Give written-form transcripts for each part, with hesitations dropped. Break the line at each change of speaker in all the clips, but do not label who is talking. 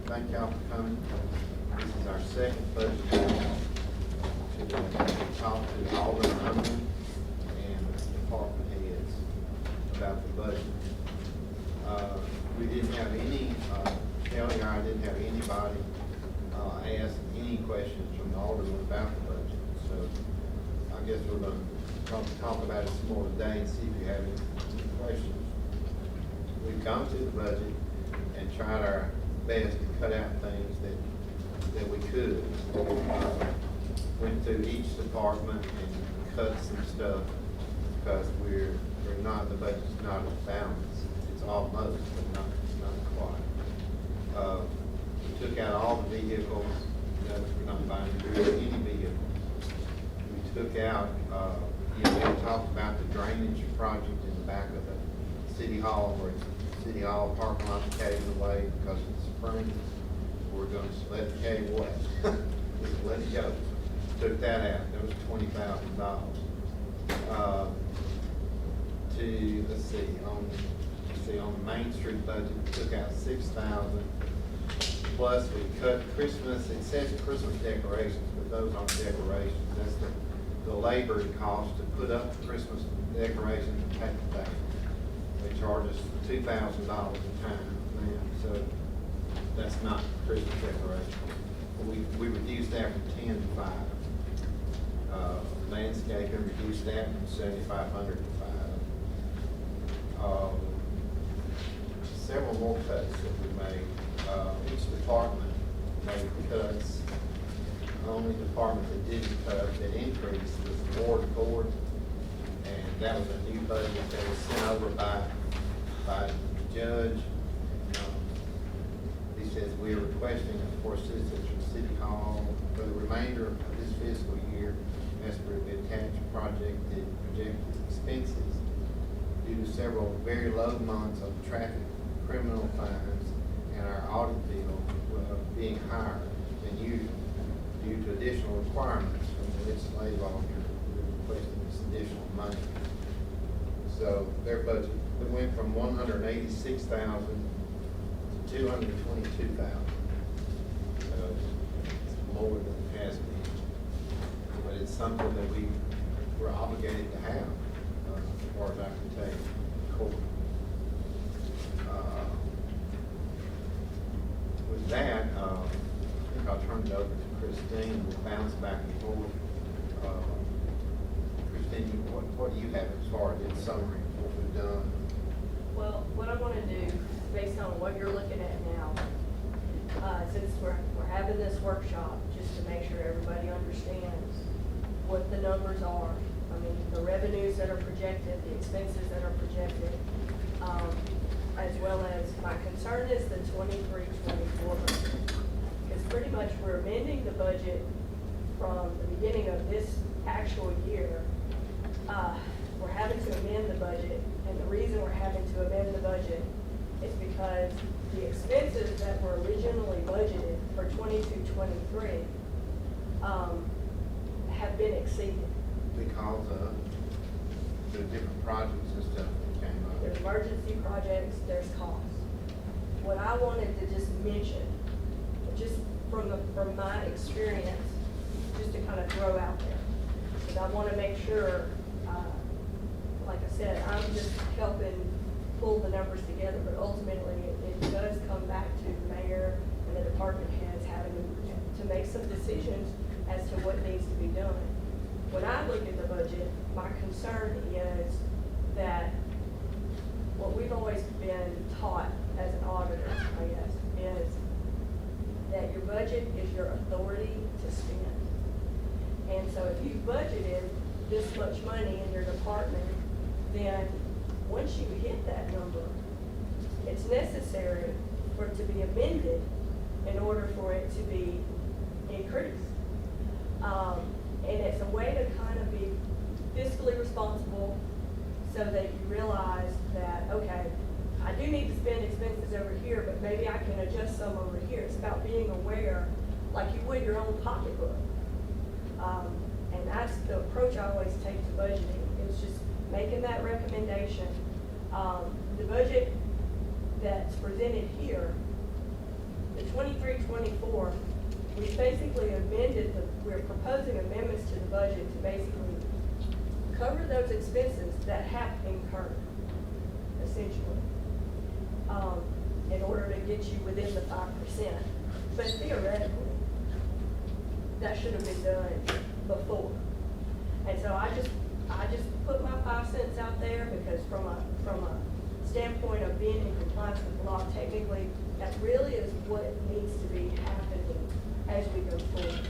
thank y'all for coming. This is our second budget to talk to all the aldermen and department heads about the budget. We didn't have any, Kelly or I didn't have anybody ask any questions from the aldermen about the budget. So I guess we're going to talk about it some more today and see if you have any questions. We've gone through the budget and tried our best to cut out things that we could. Went through each department and cut some stuff because we're not, the budget's not as balanced. It's almost, but not quite. We took out all the vehicles. We're not buying any vehicles. We took out, we talked about the drainage project in the back of the city hall, where city hall parking lot caved away because it's spring. We're going to let it cave away. Just let it go. Took that out. That was $20,000. On the Main Street budget, we took out $6,000. Plus, we cut Christmas. It says Christmas decorations, but those aren't decorations. That's the labor it costs to put up the Christmas decorations and take them down. They charge us $2,000 a time now, so that's not Christmas decoration. We reduced that from 10 to 5. Landscaping reduced that from 7,500 to 5. Several more cuts that we made. Each department made cuts. The only department that didn't cut, that increased, was the ward court. And that was a new budget that was sent over by the judge. He says we are requesting, of course, citizens from City Hall for the remainder of this fiscal year as per the attached projected expenses due to several very low months of traffic criminal fines and our audit bill being higher than usual due to additional requirements from the legislative auditor. We're requesting this additional money. So their budget, we went from 186,000 to 222,000. So it's more than it has been, but it's something that we're obligated to have, as far as I can tell you, court. With that, I think I'll turn it over to Christine. We'll bounce back and forth. Christine, what do you have as far as in summary of what we've done?
Well, what I want to do, based on what you're looking at now, since we're having this workshop, just to make sure everybody understands what the numbers are. I mean, the revenues that are projected, the expenses that are projected, as well as my concern is the 23-24 budget. Because pretty much we're amending the budget from the beginning of this actual year. We're having to amend the budget, and the reason we're having to amend the budget is because the expenses that were originally budgeted for 22-23 have been exceeded.
Because of the different projects and stuff that came up.
There's emergency projects, there's costs. What I wanted to just mention, just from my experience, just to kind of throw out there, because I want to make sure, like I said, I'm just helping pull the numbers together, but ultimately it does come back to the mayor and the department heads having to make some decisions as to what needs to be done. When I look at the budget, my concern is that what we've always been taught as an auditor, I guess, is that your budget is your authority to spend. And so if you budgeted this much money in your department, then once you hit that number, it's necessary for it to be amended in order for it to be increased. And it's a way to kind of be fiscally responsible so that you realize that, okay, I do need to spend expenses over here, but maybe I can adjust some over here. It's about being aware, like you would your own pocketbook. And that's the approach I always take to budgeting. It's just making that recommendation. The budget that's presented here the 23-24, we basically amended we're proposing amendments to the budget to basically cover those expenses that have incurred, essentially, in order to get you within the 5%. But theoretically, that should have been done before. And so I just put my 5 cents out there because from a standpoint of being in compliance with the law, technically, that really is what needs to be happening as we go forward.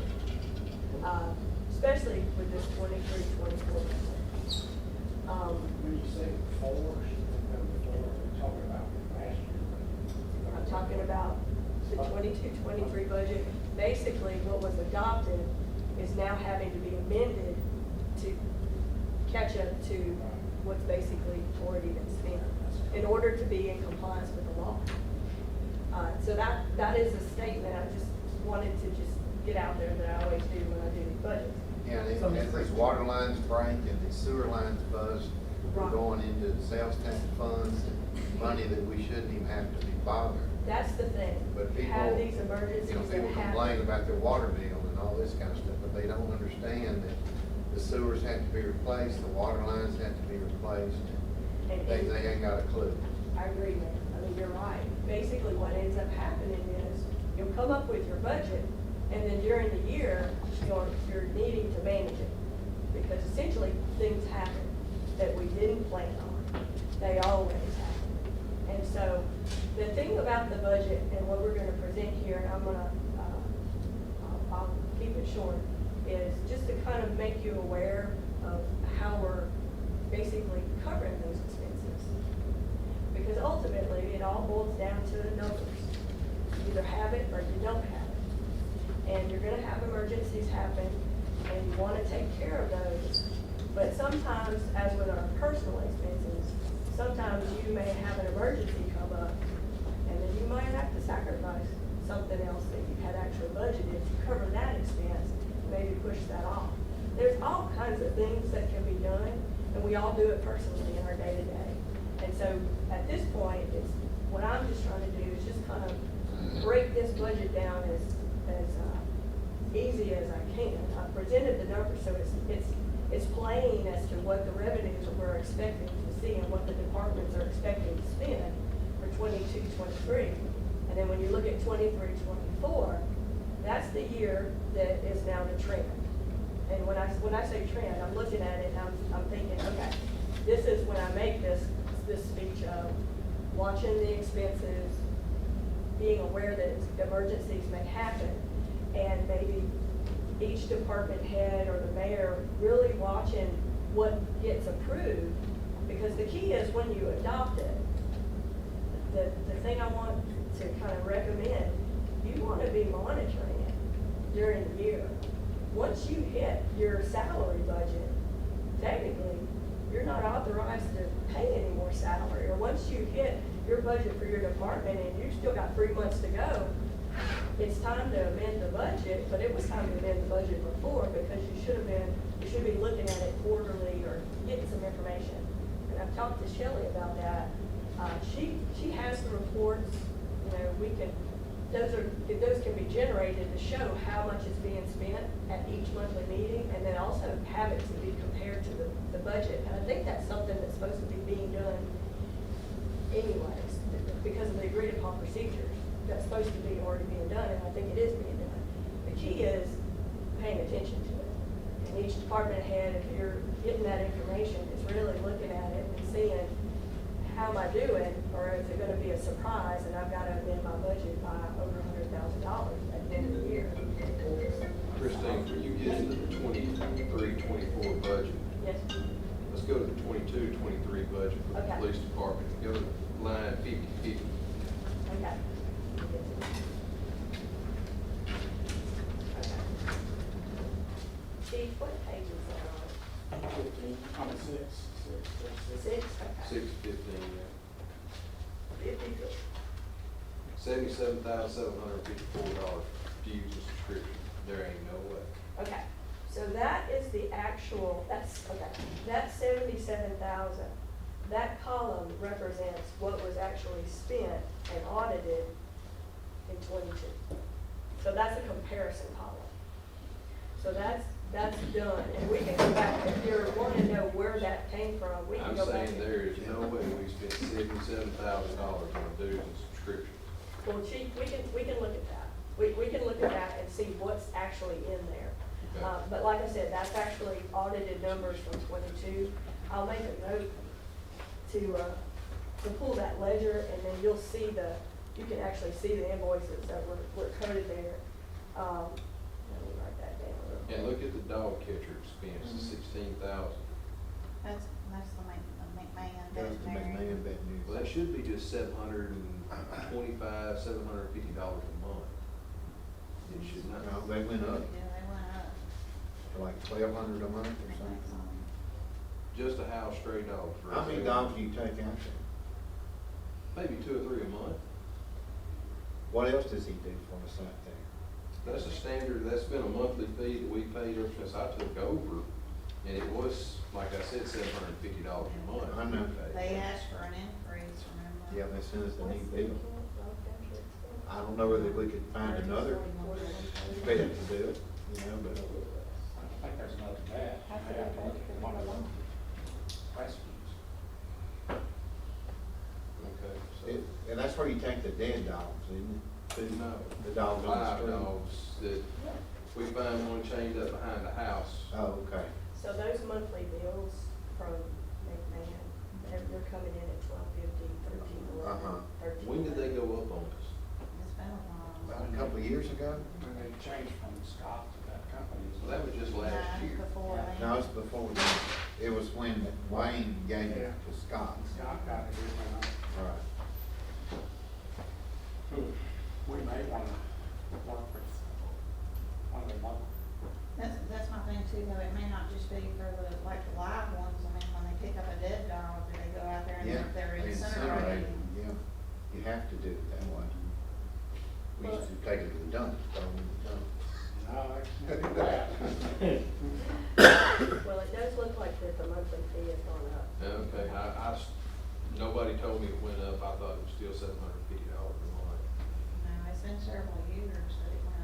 Especially with this 23-24.
When you say before, you're talking about last year.
I'm talking about the 22-23 budget. Basically, what was adopted is now having to be amended to catch up to what's basically already been spent in order to be in compliance with the law. So that is a statement I just wanted to just get out there that I always do when I do these budgets.
Yeah, and as these water lines break and these sewer lines bust, we're
Right.
going into sales tax funds and money that we shouldn't even have to be bothered.
That's the thing.
But
You
people,
have these emergencies
people
that happen.
complain about their water bill and all this kind of stuff, but they don't understand that the sewers have to be replaced, the water lines have to be replaced.
And-
They ain't got a clue.
I agree, man. I mean, you're right. Basically, what ends up happening is you'll come up with your budget, and then during the year, you're needing to manage it. Because essentially, things happen that we didn't plan on. They always happen. And so, the thing about the budget and what we're gonna present here, and I'll keep it short, is just to kind of make you aware of how we're basically covering those expenses. Because ultimately, it all boils down to the numbers. You either have it or you don't have it. And you're gonna have emergencies happen, and you wanna take care of those. But sometimes, as with our personal expenses, sometimes you may have an emergency come up, and then you might have to sacrifice something else that you had actually budgeted to cover that expense, maybe push that off. There's all kinds of things that can be done, and we all do it personally in our day-to-day. And so, at this point, what I'm just trying to do is just kind of break this budget down as easy as I can. I presented the numbers, so it's plain as to what the revenues that we're expecting to see and what the departments are expecting to spend for 22-23. And then when you look at 23-24, that's the year that is now the trend. And when I say trend, I'm looking at it and I'm thinking, okay, this is when I make this speech of watching the expenses, being aware that emergencies may happen, and maybe each department head or the mayor really watching what gets approved. Because the key is when you adopt it, the thing I want to kind of recommend, you want to be monitoring it during the year. Once you hit your salary budget, technically, you're not authorized to pay any more salary. Or once you hit your budget for your department and you've still got 3 months to go, it's time to amend the budget, but it was time to amend the budget before because you should be looking at it quarterly or getting some information. And I've talked to Shelley about that. She has the reports, those can be generated to show how much is being spent at each monthly meeting, and then also have it to be compared to the budget. And I think that's something that's supposed to be being done anyways, because of the agreed upon procedures. That's supposed to be already being done, and I think it is being done. The key is paying attention to it. And each department head, if you're getting that information, is really looking at it and seeing, how am I doing, or is it gonna be a surprise and I've gotta amend my budget by over $100,000 at the end of the year?
Christine, when you get into the 23-24 budget,
Yes,
let's go to the 22-23 budget for the
Okay.
police department. Go to line 50.
okay. Chief, what page is that on?
15, I'm at 6.
6, okay.
615,
52.
$77,754 to use the subscription. There ain't no way.
Okay, so that is the actual, that's 77,000. That column represents what was actually spent and audited in '22. So that's a comparison column. So that's done, and we can go back, if you wanna know where that came from, we can
I'm
go back.
saying there is no way we spent $77,000 on dues and subscriptions.
Well, Chief, we can look at that. We can look at that and see what's actually in there.
Okay.
But like I said, that's actually audited numbers from '22. I'll make a note to pull that ledger, and then you'll see you can actually see the invoices that were coded there. Let me write that down real quick.
And look at the dog catcher expense, $16,000.
That's the McMahon,
That's the
veterinary.
McMahon vet news.
Well, that should be just $725, $750 a month. It should not.
No, they went up
Yeah, they went up.
to like 1,200 a month or something.
Just a house stray dog for.
How many dogs do you take out there?
Maybe 2 or 3 a month.
What else does he do for us out there?
That's a standard, that's been a monthly fee that we paid ever since I took over. And it was, like I said, $750 a month.
I know.
They asked for an increase, remember?
Yeah, they sent us a
What's
new
the
bill.
account? Dog catcher expense?
I don't know whether we could find another vet to do it, you know, but.
I think there's another vet.
Have to
They have to
go
look
back
at
to
one of
the
them
line.
rescues.
Okay, so.
And that's where you take the dead dogs, isn't it?
No.
The dogs on the
Live
street.
dogs that, we find one chained up behind the house.
Oh, okay.
So those monthly bills from McMahon, they're coming in at $12.50,
Uh-huh.
$13.11, $13.
When did they go up on us?
It's been a while.
About a couple of years ago?
When they changed from Scott to that company.
Well, that was just last
No,
year.
before then.
No, it's before that. It was when Wayne gave it to Scott.
Scott got it, it went up.
Right.
We may wanna work with one of the local.
That's my thing too, though, it may not just be for the, like, the live ones, I mean, when they pick up a dead dog, do they go out there and
Yeah.
if they're
Incinerate,
incinerating?
yeah. You have to do it that way. We used to take it to the dump, throw them in the dump.
No, that's not bad.
Well, it does look like that the monthly fee has gone up.
Okay, nobody told me it went up, I thought it was still $750 a month.
No, it's been several years that it went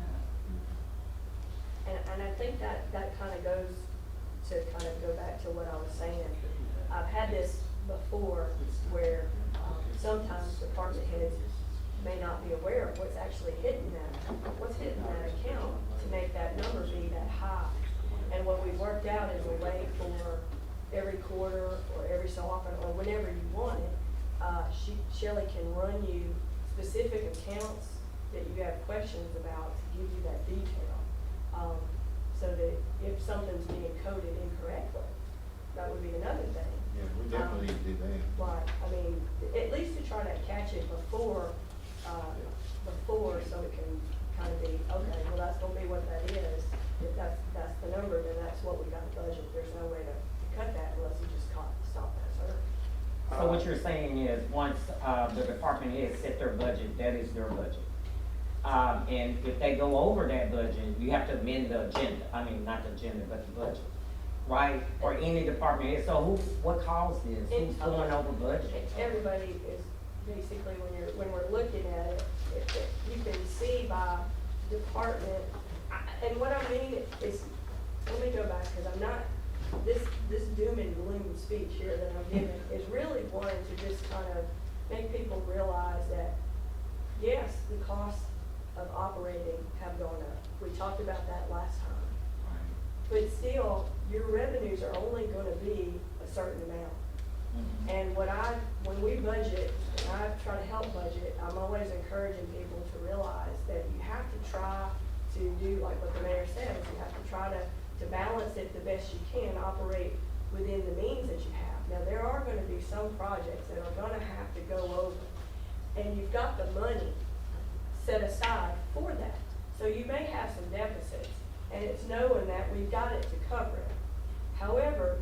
up.
And I think that kind of goes to kind of go back to what I was saying. I've had this before where sometimes department heads may not be aware of what's actually hitting what's hitting that account to make that number be that high. And what we've worked out is a way for every quarter or every so often or whenever you want it, Shelley can run you specific accounts that you have questions about to give you that detail. So that if something's being coded incorrectly, that would be another thing.
Yeah, we definitely need to do that.
Right, I mean, at least to try to catch it before, so it can kind of be, okay, well, that's gonna be what that is. If that's the number, then that's what we got to budget. There's no way to cut that unless you just stop that service.
So what you're saying is, once, the department heads set their budget, that is their budget. And if they go over that budget, you have to amend the agenda, I mean, not the agenda, but the budget, right? Or any department head, so what caused this? Who's going over budget?
Everybody is basically, when we're looking at it, you can see by department, and what I mean is, let me go back, because I'm not, this doom and gloom speech here that I'm giving is really wanting to just kind of make people realize that, yes, the costs of operating have gone up. We talked about that last time. But still, your revenues are only gonna be a certain amount. And when we budget, and I try to help budget, I'm always encouraging people to realize that you have to try to do like what the mayor says, you have to try to balance it the best you can, operate within the means that you have. Now, there are gonna be some projects that are gonna have to go over, and you've got the money set aside for that. So you may have some deficits, and it's knowing that we've got it to cover it. However,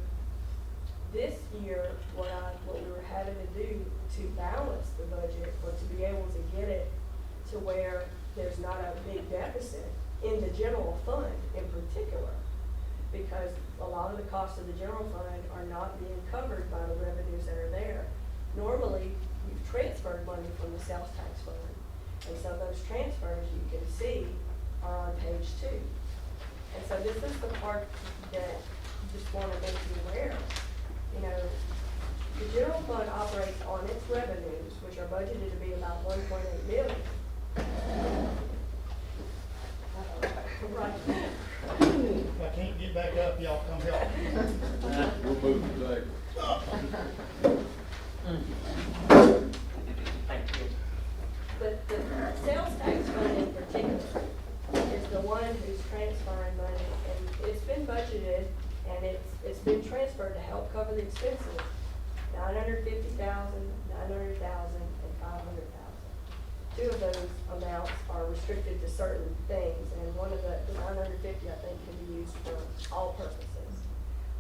this year, what we were having to do to balance the budget, or to be able to get it to where there's not a big deficit in the general fund in particular, because a lot of the costs of the general fund are not being covered by the revenues that are there. Normally, you've transferred money from the sales tax fund, And so those transfers, you can see, are on page 2. And so this is the part that I just want to make you aware of. You know, the general fund operates on its revenues, which are budgeted to be about 1.8 million. Right.
If I can't get back up, y'all come help.
We'll move today.
Thank you.
But the sales tax fund in particular is the one who's transferring money, and it's been budgeted, and it's been transferred to help cover the expenses. 950,000, 900,000, and 500,000. Two of those amounts are restricted to certain things, and one of the 950, I think, can be used for all purposes.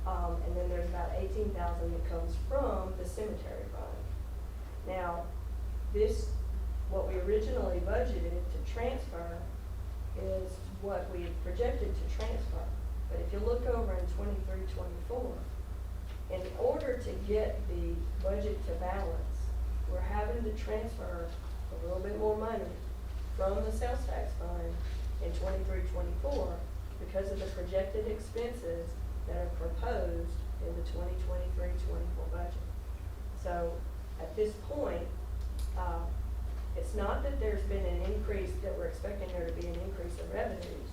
And then there's about 18,000 that comes from the cemetery fund. Now, what we originally budgeted to transfer is what we had projected to transfer. But if you look over in 23-24, in order to get the budget to balance, we're having to transfer a little bit more money from the sales tax fund in 23-24 because of the projected expenses that are proposed in the 2023-24 budget. So at this point, it's not that there's been an increase, that we're expecting there to be an increase in revenues.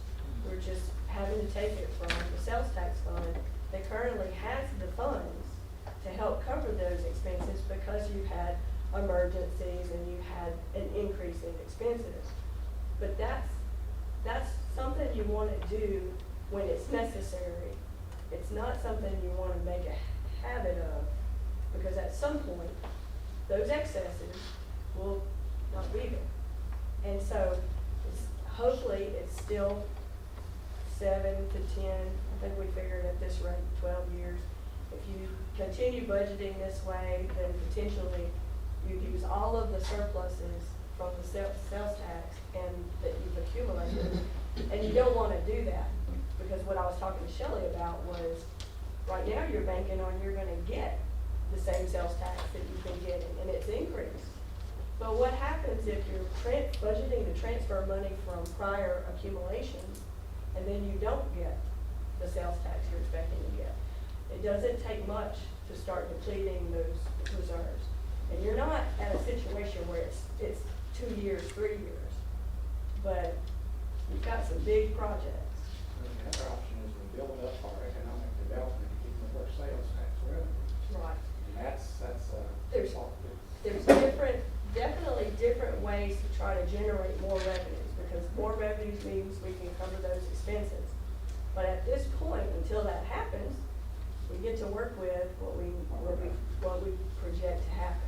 We're just having to take it from the sales tax fund that currently has the funds to help cover those expenses because you've had emergencies and you've had an increase in expenses. But that's something you want to do when it's necessary. It's not something you want to make a habit of, because at some point, those excesses will not be there. And so, hopefully, it's still 7 to 10, I think we figured at this rate, 12 years. If you continue budgeting this way, then potentially you'd use all of the surpluses from the sales tax and that you've accumulated. And you don't want to do that, because what I was talking to Shelley about was, right now you're banking on you're gonna get the same sales tax that you've been getting, and it's increased. But what happens if you're budgeting to transfer money from prior accumulations, and then you don't get the sales tax you're expecting to get? It doesn't take much to start depleting those reserves. And you're not at a situation where it's 2 years, 3 years, but we've got some big projects.
The other option is we build up our economic development, keeping with our sales tax revenue.
Right.
And that's
There's definitely different ways to try to generate more revenues, because more revenues means we can cover those expenses. But at this point, until that happens, we get to work with what we project to happen.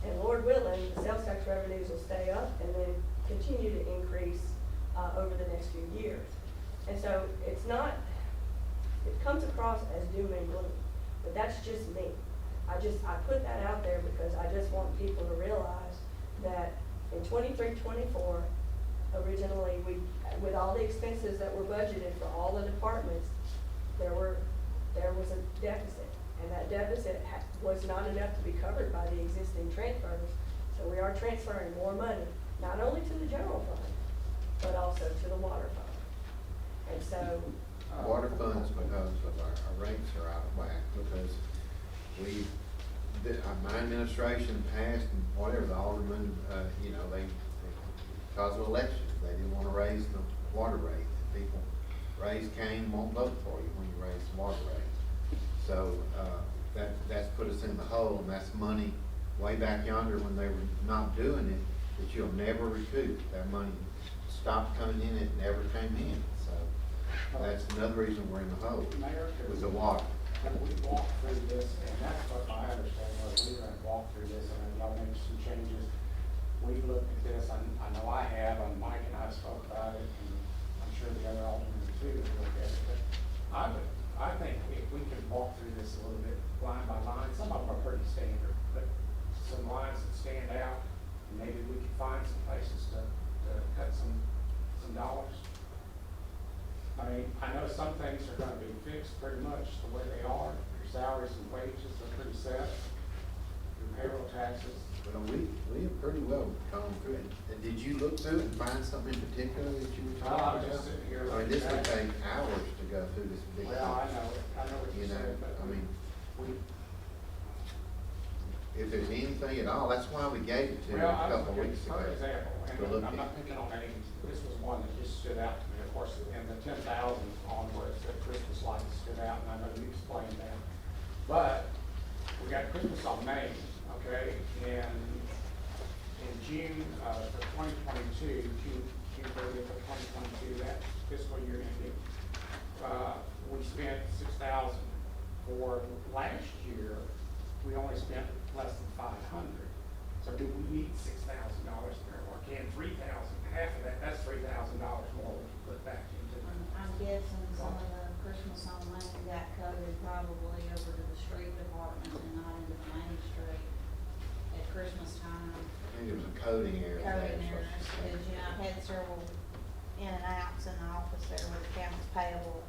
And Lord willing, the sales tax revenues will stay up and then continue to increase over the next few years. And so it comes across as doom and gloom, but that's just me. I put that out there because I just want people to realize that in 23-24, originally with all the expenses that were budgeted for all the departments, there was a deficit, and that deficit was not enough to be covered by the existing transfers. So we are transferring more money, not only to the general fund, but also to the water fund. And so
Water funds, because of our rates are out of whack, because my administration passed, and whatever, the aldermen, they because of elections, they didn't want to raise the water rate. People raise Cain, won't vote for you when you raise the water rate. So, that's put us in the hole, and that's money way back yonder when they were not doing it, that you'll never recoup. That money stopped coming in, it never came in. So, that's another reason we're in the hole,
Mayor,
was the water.
when we walk through this, and that's what my understanding was, we were gonna walk through this, and then y'all make some changes. We've looked at this, I know I have, and Mike and I spoke about it, and I'm sure the other aldermen too have looked at it, but I think if we could walk through this a little bit line by line, some of them are pretty standard, but some lines that stand out, and maybe we could find some places to cut some dollars. I mean, I know some things are gonna be fixed pretty much the way they are. Your salaries and wages are pretty set. Your payroll taxes.
Well, we have pretty well gone through it. And did you look through it and find something in particular that you were
Well, I
talking
was
about?
just sitting here
I mean, this would
looking
take hours to go through this big thing.
Well, I know what
You
you
know,
said, but
I mean,
we,
if there's anything at all, that's why we gave it to you
well,
a
I was
couple of
looking,
weeks
for
ago.
example,
to look
and I'm
at.
not picking on any, this was one that just stood out to me, of course, and the 10,000 on where it said Christmas lights stood out, and I know you explained that. But we got Christmas on May, okay, and in June, for 2022, June 30th of 2022, that fiscal year ended, we spent 6,000. For last year, we only spent less than 500. So do we need $6,000 there, or can 3,000, half of that, that's $3,000 more we can put back into it?
I'm guessing some of the Christmas on Main got coded probably over to the street department and not into the main street at Christmas time.
I think it was a coding error.
Coding errors, because, you know, I've had several in and outs in the office there with accounts payable,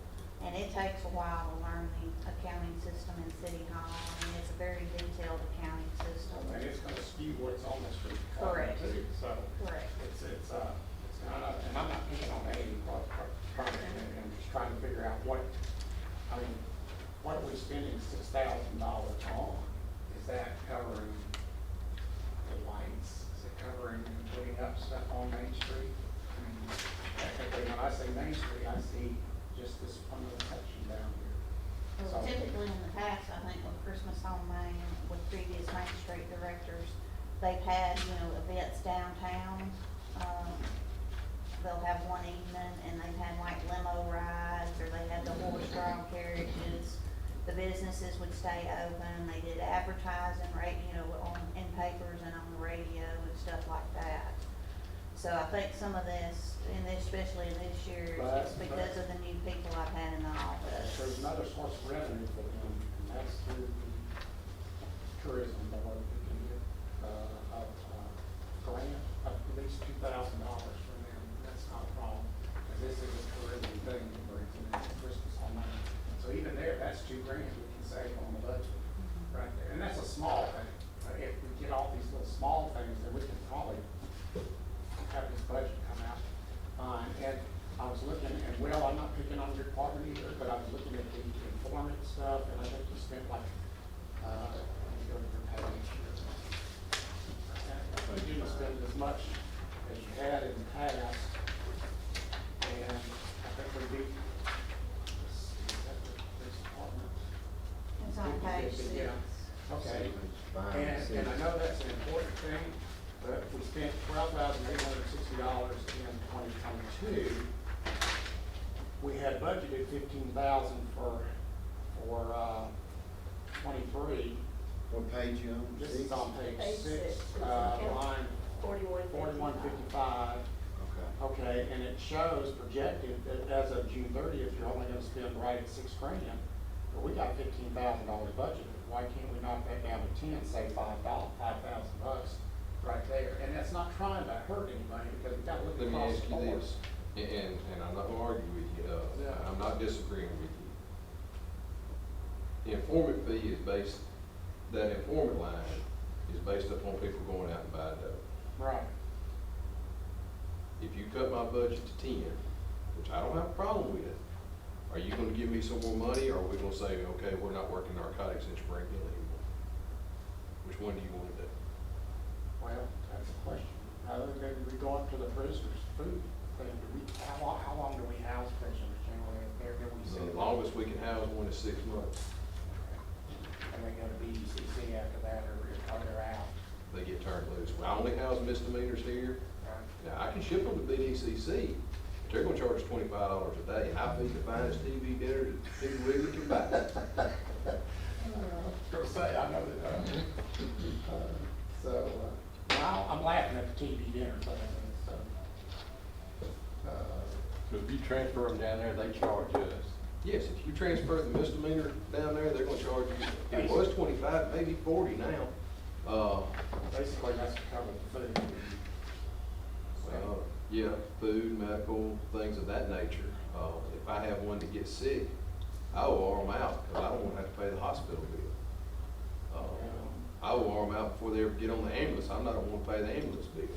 and it takes a while to learn the accounting system in City Hall, and it's a very detailed accounting system.
And it's gonna skew what's on the street.
Correct.
Too, so.
Correct.
It's kind of, and I'm not picking on any, but I'm just trying to figure out what, I mean, what are we spending $6,000 on? Is that covering the lights? Is it covering putting up stuff on Main Street? I mean, technically, when I say Main Street, I see just this one little section down here.
Well,
So-
typically in the past, I think with Christmas on Main, with previous Main Street directors, they've had, you know, events downtown. They'll have one evening and they've had like limo rides, or they had the horse drawn carriages. The businesses would stay open, they did advertising, you know, in papers and on the radio and stuff like that. So I think some of this, and especially this year,
But-
is because of the new people I've had in the office.
There's another source of revenue for them, and that's through the tourism board. We can get, a grant of at least $2,000 from them. That's not a problem, because this is a tourism thing that brings in Christmas on Main. So even there, that's $2,000 we can save on the budget right there. And that's a small thing. If we get all these little small things, then we can probably have this budget come out fine. And I was looking, and Will, I'm not picking on your department either, but I was looking at the informant stuff, and I think you spent like, let me go to your page here. You didn't spend as much as you had in the past, and I think we beat, let's see, is that the police department?
It's on page 6.
Yeah. Okay,
Five and six.
and I know that's an important thing, but we spent $12,860 in 2022. We had budgeted 15,000 for 23.
What page you on?
This is on page
Page
6,
six.
line
4155.
4155.
Okay.
Okay, and it shows projected that as of June 30th, you're only gonna spend right at $6,000. But we got $15,000 budgeted. Why can't we knock that down to 10, say $5,000 right there? And that's not trying to hurt anybody, because we gotta look
Let me
across
ask
the
you
board.
this, and I'm not gonna argue with you,
Yeah.
I'm not disagreeing with you. The informant fee is based, that informant line is based upon people going out and buying dope.
Right.
If you cut my budget to 10, which I don't have a problem with, are you gonna give me some more money, or are we gonna say, okay, we're not working narcotics in Springfield anymore? Which one do you wanna do?
Well, that's a question. Other than we go up to the prisoners' food thing, how long do we house prisoners generally? There, do we see?
The longest we can house one is 6 months.
And they go to BDCC after that, or they're out.
They get turned loose. I only house misdemeanors here.
Right.
Now, I can ship them to BDCC, but they're gonna charge us $25 a day, and I feed the finest TV dinner that people really can buy.
I was gonna say, I know that, I'm laughing at the TV dinner thing, so.
So if you transfer them down there, they charge us.
Yes, if you transfer the misdemeanor down there, they're gonna charge you, it was 25, maybe 40 now.
Basically, that's to cover the food.
Yeah, food, medical, things of that nature. If I have one that gets sick, I will arm out, because I don't wanna have to pay the hospital bill. I will arm out before they ever get on the ambulance, I'm not gonna wanna pay the ambulance bill.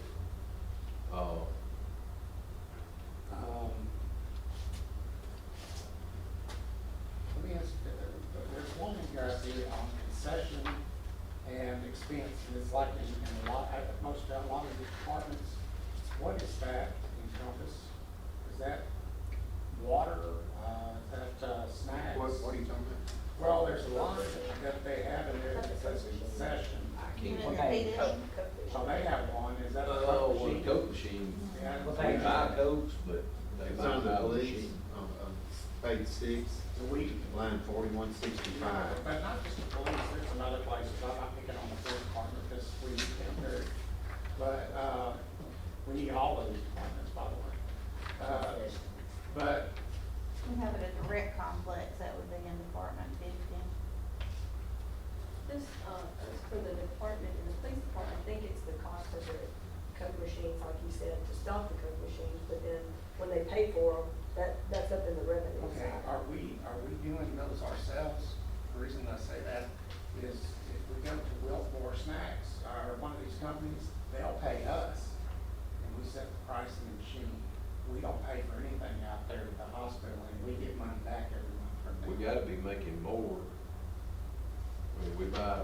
Let me ask, there's one in here I see on concession and expense, and it's like in a lot, a lot of the departments. What is that encompass? Is that water, is that snacks?
What are you talking about?
Well, there's a line that they have in there that says concession.
You didn't
Okay.
repeat it?
Coke machine.
So they have one, is that a
Oh,
Coke
well, the
machine?
Coke machine,
Yeah.
Well,
they buy Cokes, but they
It's
buy
on the
out of the
police,
machine.
on page 6,
So we,
line 4165.
but not just the police, there's some other places, I'm not picking on the police department, because we need them there. But, we need all of these departments, by the way. But,
We have it at the rec complex, that would be in Department 50.
This, is for the department, in the police department, I think it's the cost of the Coke machines, like you said, to stop the Coke machines, but then when they pay for them, that's up in the revenue
okay,
side.
are we doing those ourselves? The reason I say that is if we go to Wiltmore Snacks, or one of these companies, they'll pay us, and we set the price of the machine. We don't pay for anything out there at the hospital, and we get money back every month from them.
We gotta be making more. I mean, we buy,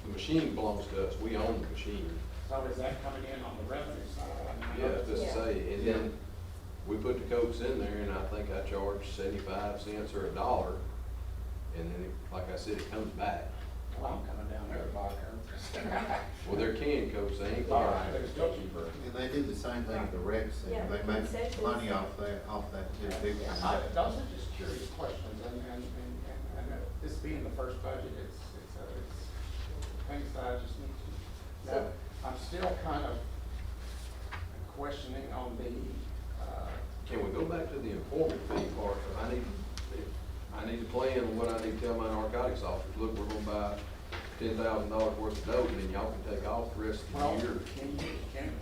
the machine belongs to us, we own the machine.
So is that coming in on the revenue side? I mean, I know
Yeah,
it's-
just say, and then we put the Cokes in there, and I think I charge 75 cents or $1. And then, like I said, it comes back.
Well, I'm coming down there to buy Coke.
Well, they're canned Cokes, they ain't.
All right, they're still cheaper.
And they do the same thing at the rec center,
Yeah,
they make
concessions.
money off that too, big time.
Those are just curious questions, and this being the first budget, it's things that I just need to know. I'm still kind of questioning on the,
Can we go back to the informant fee part? I need to plan what I need to tell my narcotics officers, look, we're gonna buy $10,000 worth of dope, and then y'all can take off the rest of
well,
the year.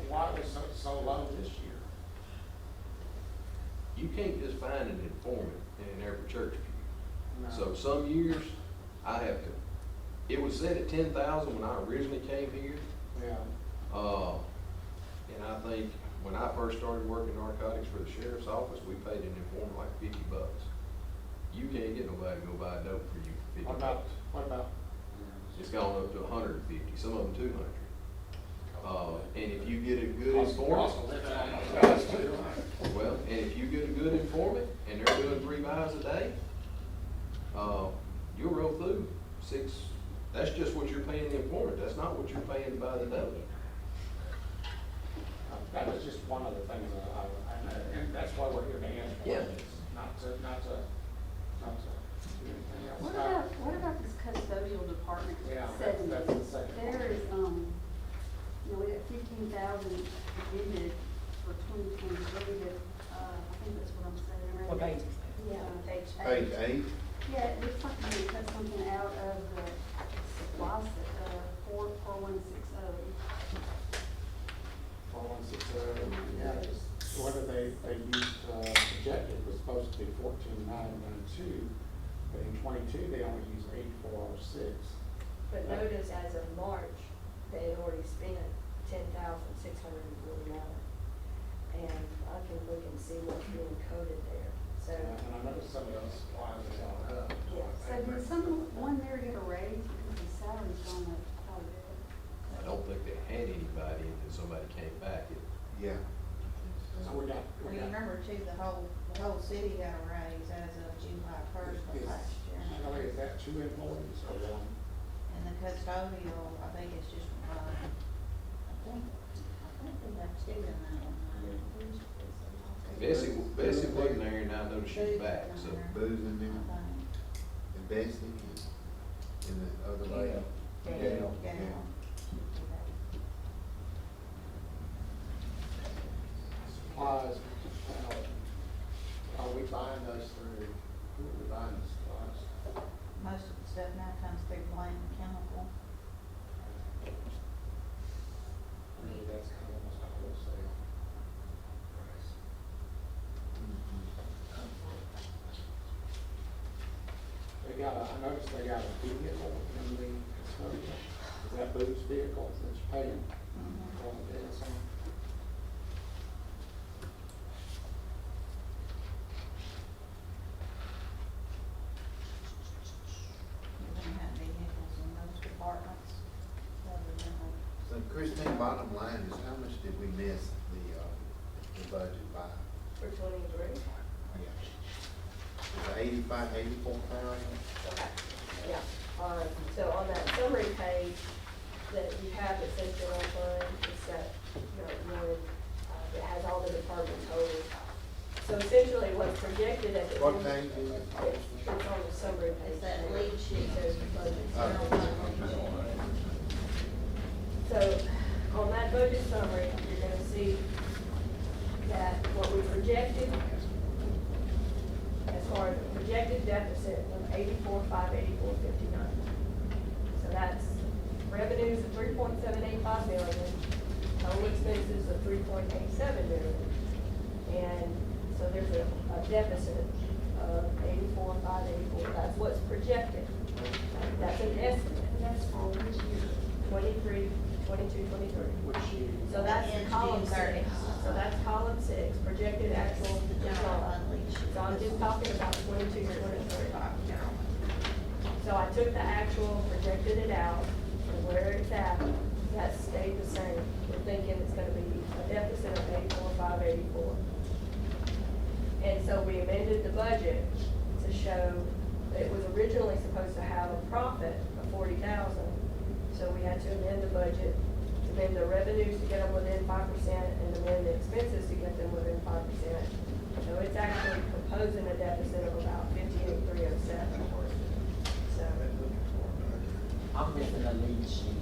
why was it so low this year?
You can't just find an informant in every church pew.
No.
So some years, it was set at 10,000 when I originally came here.
Yeah,
And I think when I first started working narcotics for the sheriff's office, we paid an informant like $50. You can't get nobody to go buy dope for you for $50.
what about?
It's gone up to 150, some of them 200. And if you get a good informant,
Also living on the coast too.
well, and if you get a good informant and they're doing 3 buys a day, you'll roll through 6. That's just what you're paying the informant. That's not what you're paying to buy the dope.
That was just one of the things and that's why we're here to answer
Yeah.
questions, not to do anything else.
What about this custodial department?
Yeah,
Seven.
that's the second one.
There is, we got 15,000 ended for 2023, but, I think that's what I'm saying, right?
What page?
Yeah.
Page
Page 8,
Yeah, it looks like we cut something out of the supply, 4160.
4160, yeah, whether they used, projected was supposed to be 14,912, but in 22, they only used 8406.
But notice as of March, they had already spent $10,649. And I can look and see what's being coded there, so.
And I noticed some of those supplies are going up.
Yes.
So did someone there get a raise because his salary's gone up quite a bit?
I don't think they had anybody, and then somebody came back.
yeah.
So we got,
Well, you remember too, the whole city got a raise as of July 1st of last year.
Shelley, is that 2 employees or 1?
And the custodial, I think it's just one. I think we have 2 in that one.
Bessie wasn't there, and I noticed she's back, so.
Booze in there,
I think.
and Bessie, and the other lady.
Gail.
Yeah.
Supplies, are we buying those through, who are we buying the supplies?
Most of the stuff now comes through Blaine Chemical.
Maybe that's kind of almost like a wholesale price. They got I noticed they got a vehicle in the custodial. Is that whose vehicles it's paying
Mhm.
all the bills on.
You're gonna have vehicles in those departments, other than
So Christine, bottom line is how much did we miss the budget by?
For 23.
Yeah. Is it 84,000?
Okay, yeah. So on that summary page that you have that says general fund, it's got, it has all the department totals. So essentially what's projected at the.
What
end-
page is it?
It's on the summary page.
It's that lead sheet.
It says budget.
Oh.
So on that budget summary, you're gonna see that what we projected, as far as the projected deficit was 84,584.59. So that's revenues of 3.785 million, total expenses of 3.87 million. And so there's a deficit of 84,584. That's what's projected. That's an estimate.
That's all this year.
23, 22, 23.
Which you.
So that's
Ends
column
June 30th.
6. So that's column 6, projected actual
The general
result.
fund lead sheet.
So I'm just talking about 22, 23. So I took the actual, projected it out, and where it's at, that stayed the same. We're thinking it's gonna be a deficit of 84,584. And so we amended the budget to show, it was originally supposed to have a profit of 40,000. So we had to amend the budget, to amend the revenues to get them within 5%, and amend the expenses to get them within 5%. So it's actually proposing a deficit of about 58,307. So,
I'm missing a lead sheet.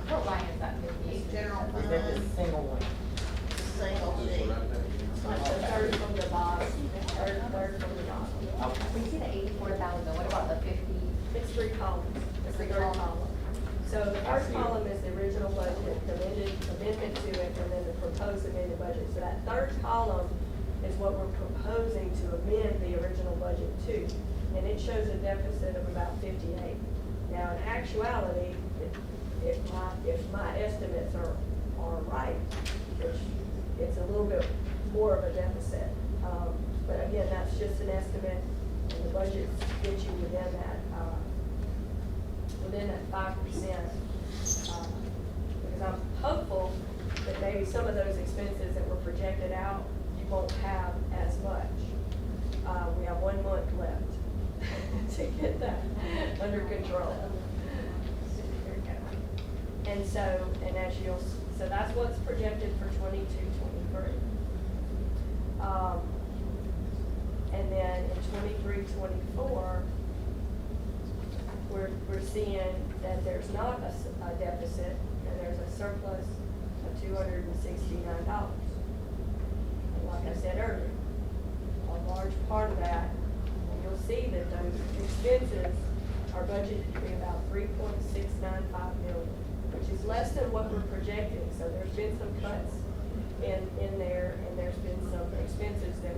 What line is that?
It's general
Is that the
fund,
single one?
single
This
sheet.
one right there.
like the third from the bottom, third from the bottom.
Okay.
We see the 84,000, what about the 50?
It's 3 columns, it's the
Three
third
columns.
column. So the
I
first
see it.
column is the original budget, the amendment to it, and then the proposed amended budget. So that third column is what we're proposing to amend the original budget to. And it shows a deficit of about 58. Now, in actuality, if my estimates are right, which it's a little bit more of a deficit. But again, that's just an estimate, and the budget gets you within that 5%. Because I'm hopeful that maybe some of those expenses that were projected out, you won't have as much. We have 1 month left to get that under control. And so, so that's what's projected for 22, 23. And then in 23, 24, we're seeing that there's not a deficit, and there's a surplus of $269. And like I said earlier, a large part of that, and you'll see that those expenses are budgeted to be about 3.695 million, which is less than what we're projecting. So there's been some cuts in there, and there's been some expenses that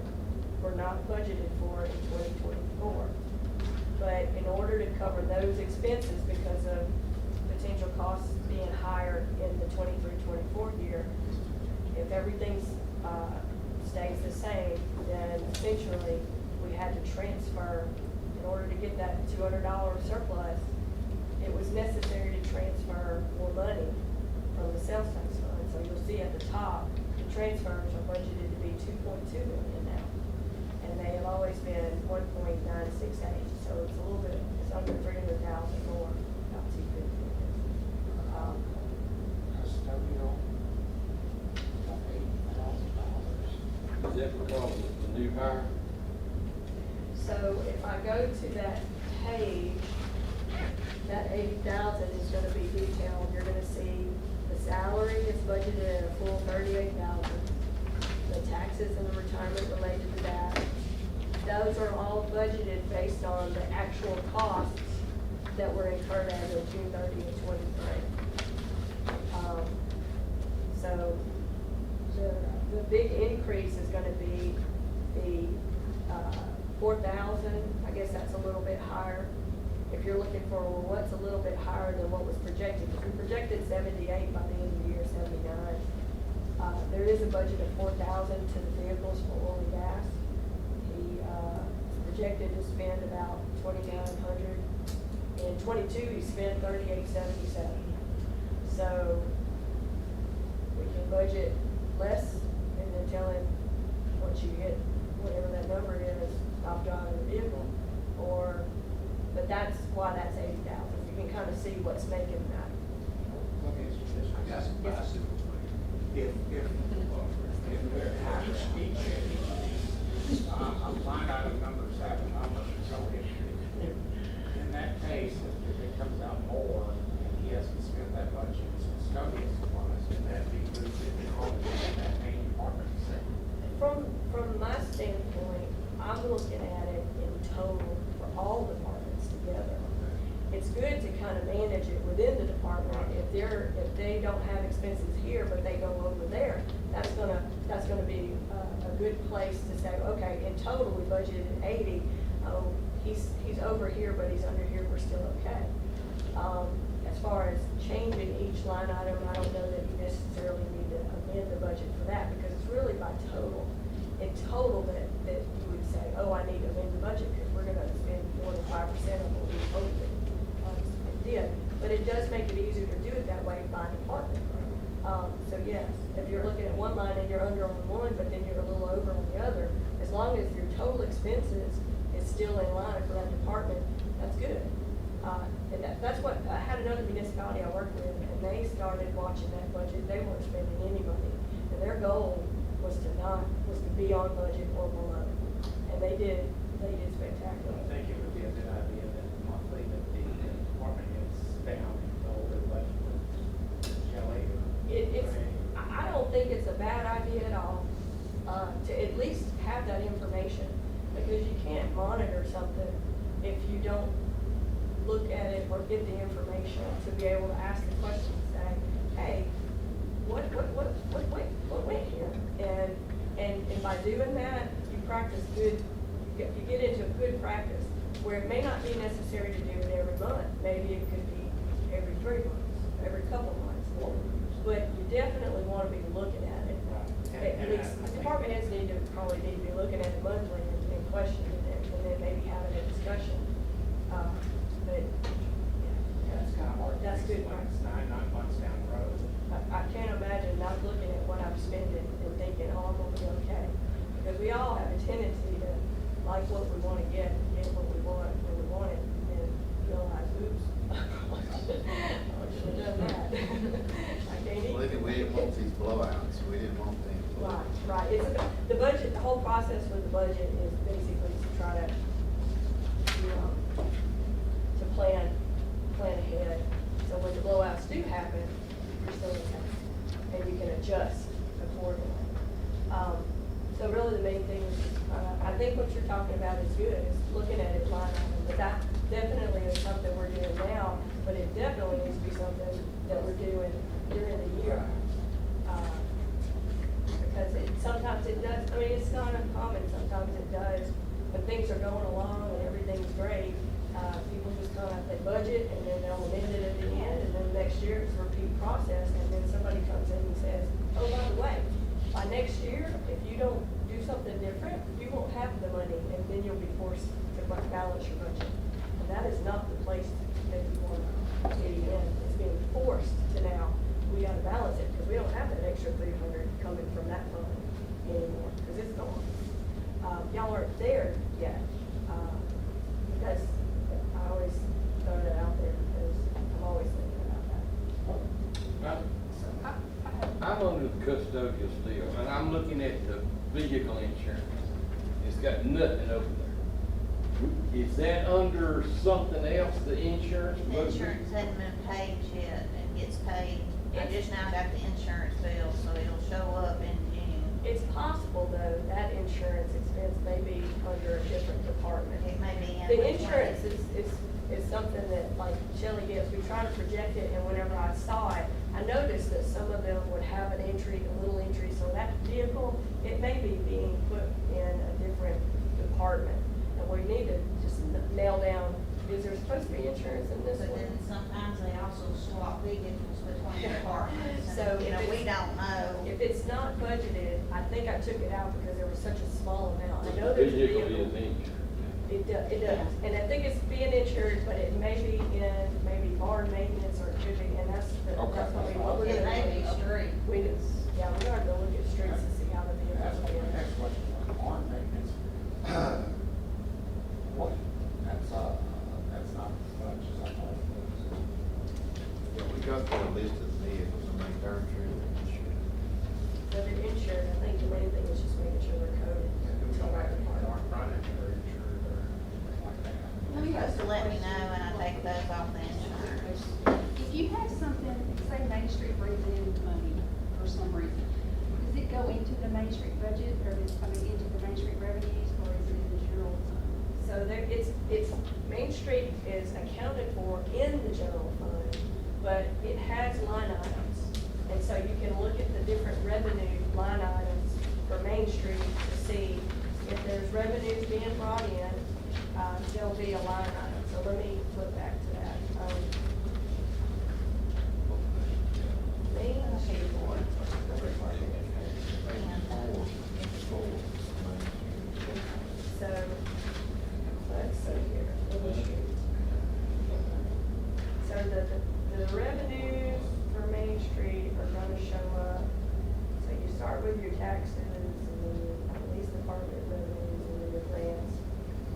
were not budgeted for in 2024. But in order to cover those expenses, because of potential costs being higher in the 23-24 year, if everything stays the same, then essentially we had to transfer, in order to get that $200 surplus, it was necessary to transfer more money from the sales tax fund. So you'll see at the top, the transfers are budgeted to be 2.2 million now. And they have always been 1.968, so it's a little bit, it's under 300,000 more, about 250.
Custodial, about $80,000.
Is that because of the new hire?
So if I go to that page, that 80,000 is gonna be detailed. You're gonna see the salary is budgeted at a full 38,000. The taxes and the retirement related to that. Those are all budgeted based on the actual costs that were incurred as of June 30th, 23. So the big increase is gonna be the 4,000, I guess that's a little bit higher. If you're looking for, well, what's a little bit higher higher than what was projected. We projected 78 by the end of the year, 79. There is a budget of 4,000 to the vehicles for oil and gas. He, projected to spend about 2,900. In '22, he spent 3,877. So we can budget less and then tell him, once you hit whatever that number is, stop driving the vehicle. But that's why that's 80,000. You can kind of see what's making that.
Let me ask you this.
I got some bicycles, man.
If we're having I'm line item number 7, so if in that case, if it comes out more, and he hasn't spent that much in his custodial supplies, then that'd be good in that main department.
From my standpoint, I'm looking at it in total for all departments together. It's good to kind of manage it within the department. If they don't have expenses here, but they go over there, that's gonna be a good place to say, okay, in total, we budgeted 80. Oh, he's over here, but he's under here, we're still okay. As far as changing each line item, I don't know that you necessarily need to amend the budget for that, because it's really by total. In total, that you would say, oh, I need to amend the budget, because we're gonna spend more than 5% of what we hoped it did. But it does make it easier to do it that way by department. So yes, if you're looking at one line and you're under on one, but then you're a little over on the other, as long as your total expenses is still in line for that department, that's good. And that's what, I had another municipality I worked with, and they started watching that budget. They weren't spending any money, and their goal was to be on budget or below. And they did spectacular.
I think it would be a good idea that monthly that the department heads sit down and go over the budget with Shelley or
I don't think it's a bad idea at all, to at least have that information, because you can't monitor something if you don't look at it or get the information to be able to ask the question, say, hey, what went here? And by doing that, you practice good, you get into a good practice, where it may not be necessary to do it every month. Maybe it could be every 3 months, every couple months. But you definitely want to be looking at it. At least, department heads probably need to be looking at it monthly and questioning it, and then maybe having a discussion. But, yeah,
that's kind of hard.
That's good.
When it's 9 months down the road.
I can't imagine not looking at what I'm spending and thinking, oh, I'm gonna be okay. Because we all have a tendency to like what we want to get what we want when we want it, and realize, oops, I should have done that. I can't eat.
Well, we didn't want these blowouts, we didn't want things.
Right. The budget, the whole process with the budget is basically to try to plan ahead. So when the blowouts do happen, you're still okay, and you can adjust accordingly. So really the main thing is, I think what you're talking about is good, is looking at it line item, but that definitely is something we're doing now, but it definitely needs to be something that we're doing during the year. Because sometimes it does, I mean, it's not uncommon, sometimes it does, when things are going along and everything's great, people just kind of, they budget, and then they'll amend it at the end, and then next year it's a repeat process, and then somebody comes in and says, oh, by the way, by next year, if you don't do something different, you won't have the money, and then you'll be forced to balance your budget. And that is not the place that you want to be in. It's being forced to now, we gotta balance it, because we don't have that extra 300 coming from that fund anymore, because it's gone. Y'all aren't there yet, because I always throw that out there, because I'm always thinking about that.
I'm under the custodial still, and I'm looking at the vehicle insurance. It's got nothing over there. Is that under something else, the insurance?
The insurance hasn't been paid yet, and gets paid, I just now got the insurance bill, so it'll show up in June.
It's possible, though, that insurance expense may be under a different department.
It may be in.
The
which
insurance
one?
is something that, like Shelley gets, we try to project it, and whenever I saw it, I noticed that some of them would have an entry, a little entry, so that vehicle, it may be being put in a different department. And we need to just nail down, is there supposed to be insurance in this
But
one?
then sometimes they
So
you know,
if
we
it's-
don't know.
If it's not budgeted, I think I took it out because there was such a small amount. I know there's a
Vehicle
vehicle.
is insured.
It does, and I think it's being insured, but it may be in maybe barn maintenance or it could be, and that's what we're
It
gonna.
may be street.
We just, yeah, we're gonna go look at streets and see how the
That's
vehicles
my
are.
next question, on maintenance. What, that's not as much as I thought it was.
Yeah, we got the list of vehicles and make darn sure they're insured.
So they're insured, I think the main thing is just making sure they're coded.
And
to the right
we
department.
aren't running, they're insured or anything like that.
You're supposed to let me know and I take those off the insurance.
If you have something, say Main Street brings in money for some reason, does it go into the Main Street budget, or is it coming into the Main Street revenues, or is it in the general fund?
So there, it's, Main Street is accounted for in the general fund, but it has line items. And so you can look at the different revenue line items for Main Street to see if there's revenues being brought in, there'll be a line item. So let me flip back to that. Main Street. So, let's see here, Main Street. So the revenues for Main Street are gonna show up. So you start with your taxes and then your police department revenues and then your grants.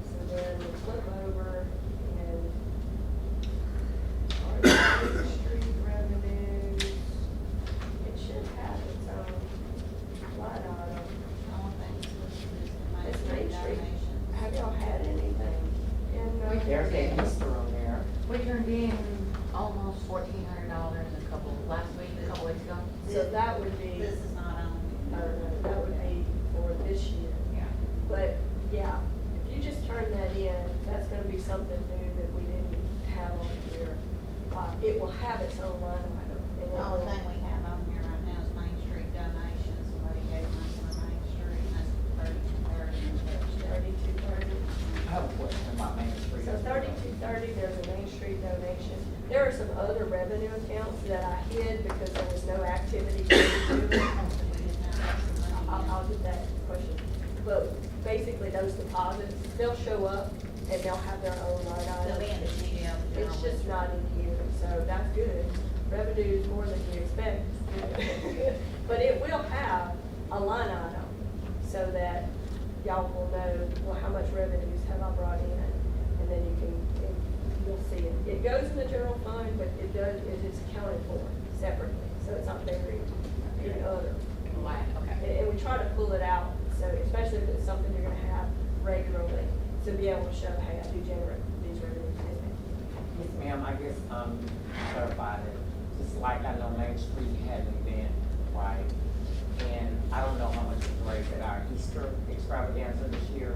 So then you flip over and our Main Street revenues, it should have its own line item.
All things listed as
It's
the
Main
Main Street
Street.
donations.
Have y'all had anything in?
There's that Easter on there.
We turned in almost $1,400 last week, a couple weeks ago.
So that would be,
This is not on.
that would be for this year.
Yeah.
But, yeah, if you just turn that in, that's gonna be something new that we didn't have on here. It will have its own line item. and it
The only
will-
thing we have on here right now is Main Street donations, somebody gave money for Main Street, and that's 3230.
3230.
I have a question about Main Street.
So 3230, there's a Main Street donation. There are some other revenue accounts that I hid because there was no activity to it. I'll get that question. But basically, those deposits, they'll show up and they'll have their own line
They'll
item.
be in the GL.
It's just not in here, so that's good. Revenue is more than you expect. But it will have a line item so that y'all will know, well, how much revenues have I brought in? And then you'll see it. It goes in the general fund, but it is accounted for separately, so it's not buried in other.
Okay.
And we try to pull it out, so especially if it's something you're gonna have regularly, to be able to show, hey, I do generate these revenues.
Yes, ma'am, I guess, clarified it, just like I know Main Street had an event, right? And I don't know how much was raised at our Easter extravaganza this year.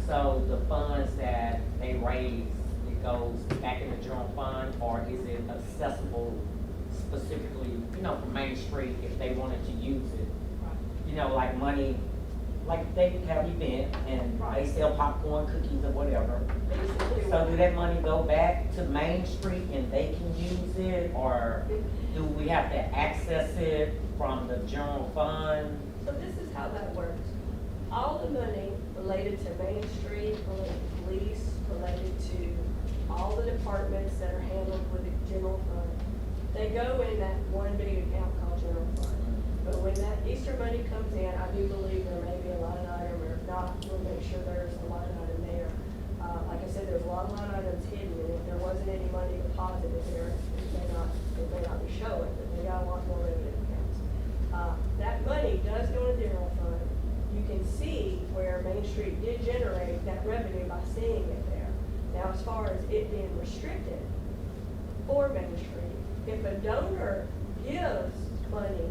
So the funds that they raise, it goes back in the general fund, or is it accessible specifically, for Main Street if they wanted to use it? Like money, like they have event and they sell popcorn, cookies or whatever.
Basically,
So do that money go back to Main Street and they can use it, or do we have to access it from the general fund?
So this is how that works. All the money related to Main Street, related to police, related to all the departments that are handled with the general fund, they go in that one big account called general fund. But when that Easter money comes in, I do believe there may be a line item, or if not, we'll make sure there's a line item there. Like I said, there's a lot of line items hidden, and if there wasn't any money deposited there, it may not be showing, but they got a lot more revenue accounts. That money does go in the general fund. You can see where Main Street did generate that revenue by seeing it there. Now, as far as it being restricted for Main Street, if a donor gives money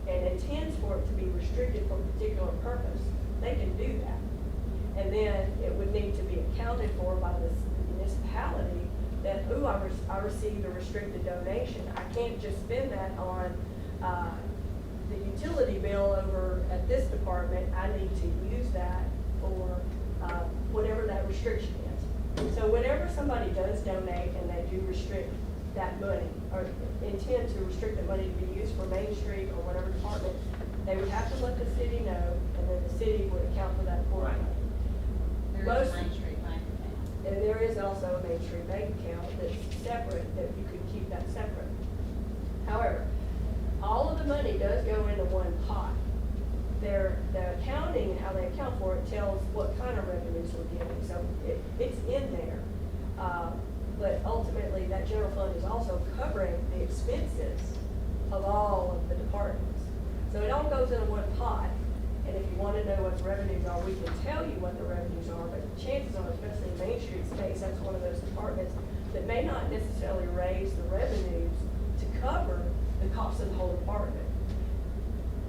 and intends for it to be restricted for a particular purpose, they can do that. And then it would need to be accounted for by the municipality that, I received a restricted donation. I can't just spend that on, the utility bill over at this department. I need to use that for, whatever that restriction is. So whenever somebody does donate and they do restrict that money, or intend to restrict the money to be used for Main Street or whatever department, they would have to let the city know, and then the city would account for that for them.
There is
Most-
a Main Street bank account.
And there is also a Main Street bank account that's separate, that you could keep that separate. However, all of the money does go into one pot. The accounting and how they account for it tells what kind of revenues we're getting, so it's in there. But ultimately, that general fund is also covering the expenses of all of the departments. So it all goes into one pot, and if you wanna know what the revenues are, we can tell you what the revenues are, but chances are, especially in Main Street's case, that's one of those departments that may not necessarily raise the revenues to cover the cost of the whole department.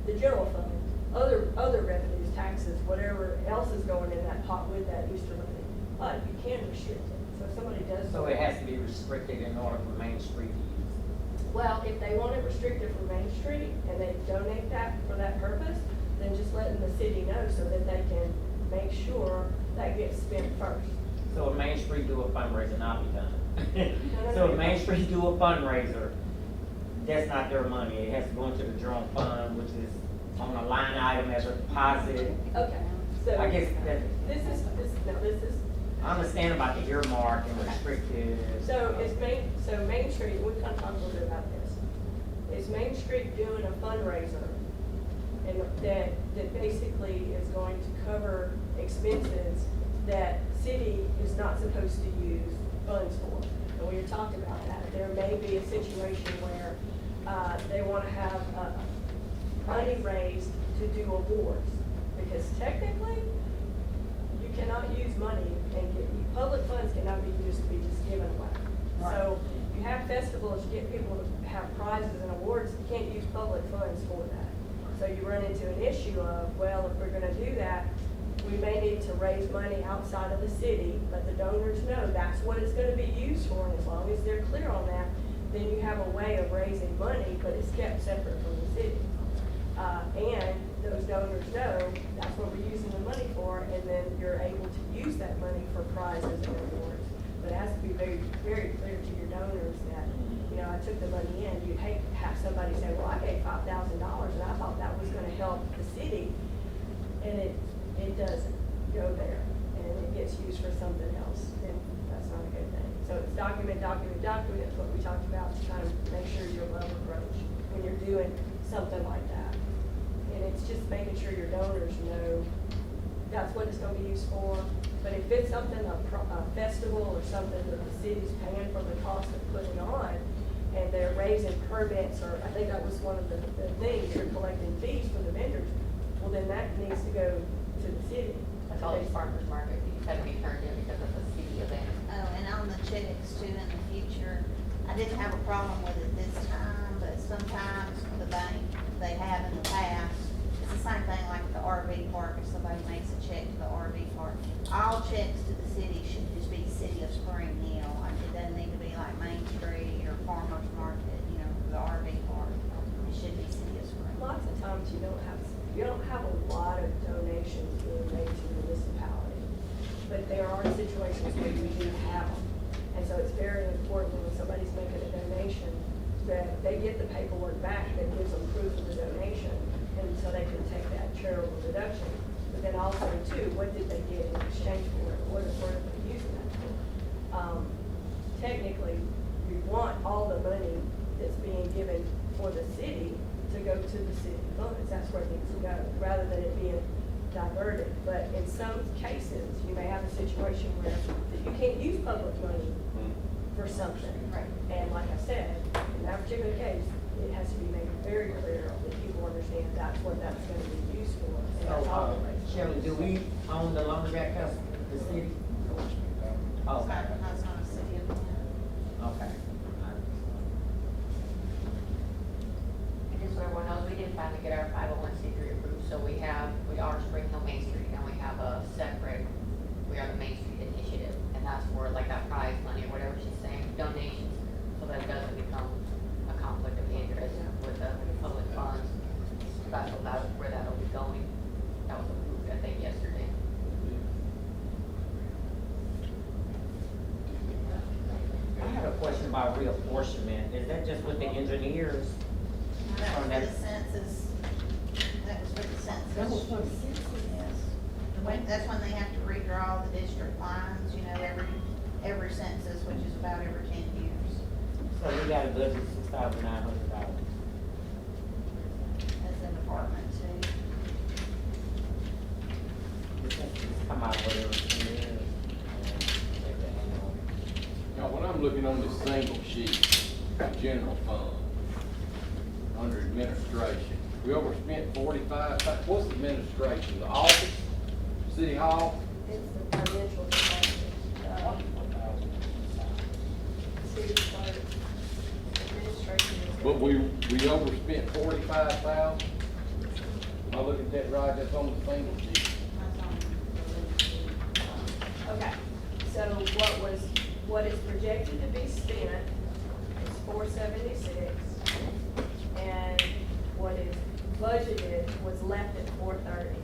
The general fund, other revenues, taxes, whatever else is going in that pot with that Easter money, but you can restrict it. So if somebody does.
So it has to be restricted in order for Main Street to use it.
Well, if they want it restricted for Main Street and they donate that for that purpose, then just letting the city know so that they can make sure that gets spent first.
So if Main Street do a fundraiser, and I'll be done.
no,
So
no.
if Main Street do a fundraiser, that's not their money, it has to go into the general fund, which is on a line item as a deposit.
Okay, so.
I guess that,
This is,
I understand about the earmark and restricted.
so Main Street, we kind of talked a little bit about this. Is Main Street doing a fundraiser and that basically is going to cover expenses that city is not supposed to use funds for? And we were talking about that. There may be a situation where, they want to have, money raised to do awards. Because technically, you cannot use money and public funds cannot be used to be just given away. So you have festivals, you get people to have prizes and awards, you can't use public funds for that. So you run into an issue of, well, if we're gonna do that, we may need to raise money outside of the city, let the donors know that's what it's gonna be used for, and as long as they're clear on that, then you have a way of raising money, but it's kept separate from the city. And those donors know that's what we're using the money for, and then you're able to use that money for prizes and awards. But it has to be very, very clear to your donors that, you know, I took the money in. You'd hate to have somebody say, well, I gave $5,000 and I thought that was gonna help the city. And it doesn't go there, and it gets used for something else, and that's not a good thing. So it's document, what we talked about, to kind of make sure you're above approach when you're doing something like that. And it's just making sure your donors know that's what it's gonna be used for. But if it's something, a festival or something that the city's paying for the cost of putting on, and they're raising permits, or I think that was one of the things, you're collecting fees for the vendors, well, then that needs to go to the city.
That's all these farmers market, these had to be turned in because of the city event.
Oh, and on the checks too, in the future, I didn't have a problem with it this time, but sometimes the bank, they have in the past, it's the same thing like the RV park, if somebody makes a check to the RV park. All checks to the city should just be City of Spring Hill, like it doesn't need to be like Main Street or Farmers Market, you know, the RV park. It should be City of Spring.
Lots of times you don't have a lot of donations being made to the municipality, but there are situations where you do have them. And so it's very important when somebody's making a donation, that they get the paperwork back that gives them proof of the donation, and so they can take that charitable deduction. But then also too, what did they get in exchange for it? What are they using that for? Technically, we want all the money that's being given for the city to go to the city funds. That's where it needs to go, rather than it being diverted. But in some cases, you may have a situation where you can't use public money for something.
Right.
And like I said, in that particular case, it has to be made very clear that people understand that's what that's gonna be used for. And
So,
that's all the rates.
Shirley, do we own the laundromat company, the city?
It's
Okay,
not, it's not a city event.
okay.
And just so everyone knows, we did finally get our 501c3 approved, so we are Spring Hill Main Street, and we have a separate, we are the Main Street Initiative, and that's for like that prize money or whatever she's saying, donations, so that it doesn't become a conflict of interest with the public funds. That's where that'll be going. That was approved, I think, yesterday.
I have a question about reapportionment, is that just with the engineers?
That was
Or
for
that-
the census, that was for the census.
That was for the
Yes. That's when they have to redraw the district lines, you know, every census, which is about every 10 years.
So we got a budget $6,900.
That's in Department 2.
The census come out whatever it is.
Now, when I'm looking on this single sheet, general fund, under administration, we overspent 45, what's the administration, the office, city hall?
It's the financial department, city clerk, administration. is-
But we overspent 45,000? Am I looking at that right, that's on the single sheet?
That's on the sheet.
Okay, so what is projected to be spent is 476, and what is budgeted was left at 430.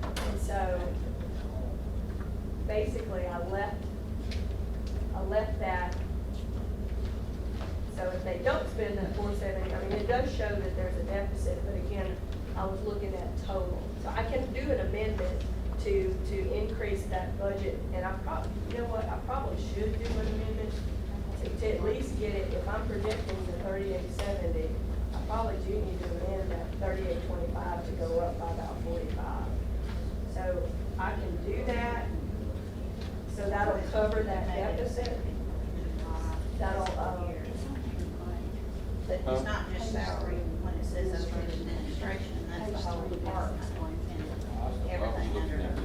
And so, basically, I left that, so if they don't spend that 470, I mean, it does show that there's a deficit, but again, I was looking at total. So I can do an amendment to increase that budget, and I probably, you know what, I probably should do an amendment to at least get it, if I'm projecting the 3870, I probably do need to amend that 3825 to go up by about 45. So I can do that, so that'll cover that deficit. That'll,
But it's not just salary, when it says over administration, that's the whole department, and everything under it.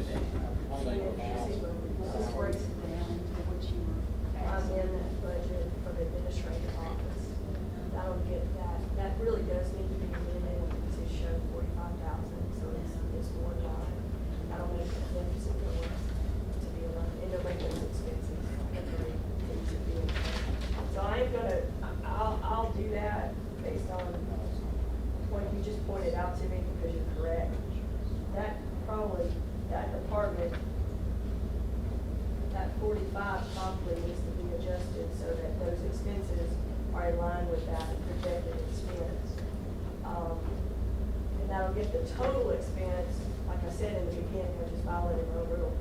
This breaks it down to what you were. I'm in that budget for the administrative office. That'll get that really does need to be amended to show 45,000, so it's more line. That'll make the deficit go up to be aligned, and it'll make those expenses agree to be. So I am gonna, I'll do that based on what you just pointed out to me, because you're correct. That department, that 45 probably needs to be adjusted so that those expenses are in line with that projected expense. And that'll get the total expense, like I said in the beginning, I just violated my rule.